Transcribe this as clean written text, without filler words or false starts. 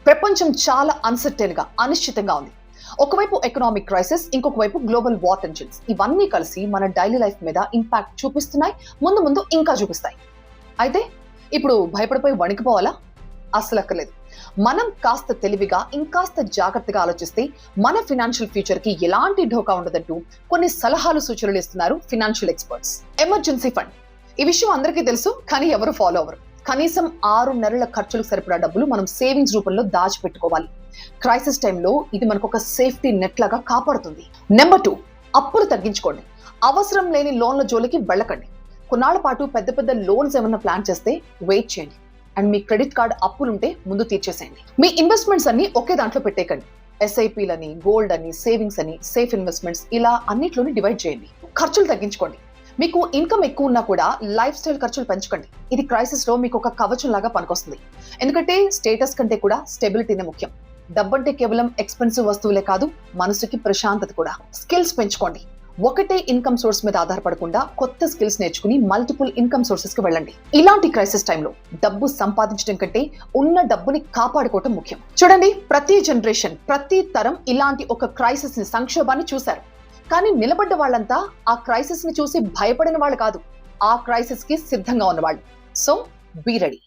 ప్రపంచం చాలా అన్సర్టైన్గా అనిశ్చితంగా ఉంది. ఒకవైపు ఎకనామిక్ క్రైసిస్, ఇంకొక వైపు గ్లోబల్ వార్ టెన్షన్స్. ఇవన్నీ కలిసి మన డైలీ లైఫ్ మీద ఇంపాక్ట్ చూపిస్తున్నాయి, ముందు ముందు ఇంకా చూపిస్తాయి. అయితే ఇప్పుడు భయపడిపోయి వణికిపోవాలా? అస్సలు అక్కర్లేదు. మనం కాస్త తెలివిగా, ఇంకాస్త జాగ్రత్తగా ఆలోచిస్తే మన ఫినాన్షియల్ ఫ్యూచర్ కి ఎలాంటి ఢోకా ఉండదంటూ కొన్ని సలహాలు, సూచనలు ఇస్తున్నారు ఫినాన్షియల్ ఎక్స్పర్ట్స్. Emergency fund. ఈ విషయం అందరికీ తెలుసు, కానీ ఎవరు ఫాలో అవ్వరు. కనీసం 6 నెలల ఖర్చులకు సరిపడా డబ్బులు మనం సేవింగ్స్ రూపంలో దాచిపెట్టుకోవాలి. క్రైసిస్ టైంలో ఇది మనకు ఒక సేఫ్టీ నెట్ లాగా కాపాడుతుంది. నెంబర్ 2, అప్పులు తగ్గించుకోండి. అవసరం లేని లోన్ల జోలికి వెళ్ళకండి. కొన్నాళ్ల పాటు పెద్ద పెద్ద లోన్స్ ఏమన్నా ప్లాన్ చేస్తే వెయిట్ చేయండి. అండ్ మీ క్రెడిట్ కార్డ్ అప్పులుంటే ముందు తీర్చేసేయండి. మీ ఇన్వెస్ట్మెంట్స్ అన్ని ఒకే దాంట్లో పెట్టేకండి. ఎస్ఐపీలని, గోల్డ్ అని, సేవింగ్స్ అని, సేఫ్ ఇన్వెస్ట్మెంట్స్ ఇలా అన్నిట్లోని డివైడ్ చేయండి. ఖర్చులు తగ్గించుకోండి. మీకు ఇన్కమ్ ఎక్కువ ఉన్నా కూడా లైఫ్ స్టైల్ ఖర్చులు పెంచుకోండి. ఇది క్రైసిస్ లో మీకు ఒక కవచం లాగా పనికొస్తుంది. ఎందుకంటే స్టేటస్ కంటే కూడా స్టెబిలిటీనే ముఖ్యం. డబ్బంటే కేవలం ఎక్స్పెన్సివ్ వస్తువులే కాదు, మనసుకి ప్రశాంతత కూడా. స్కిల్స్ పెంచుకోండి. ఒకటే ఇన్కమ్ సోర్స్ మీద ఆధారపడకుండా కొత్త స్కిల్స్ నేర్చుకుని మల్టిపుల్ ఇన్కమ్ సోర్సెస్ కి వెళ్ళండి. ఇలాంటి క్రైసిస్ టైంలో డబ్బు సంపాదించడం కంటే ఉన్న డబ్బుని కాపాడుకోవటం ముఖ్యం. చూడండి, ప్రతి జనరేషన్, ప్రతి తరం ఇలాంటి ఒక క్రైసిస్ ని, సంక్షోభాన్ని చూశారు. కానీ నిలబడ్డ వాళ్ళంతా ఆ క్రైసిస్ ని చూసి భయపడిన వాళ్ళు కాదు, ఆ క్రైసిస్ కి సిద్ధంగా ఉన్నవాళ్ళు. So be ready.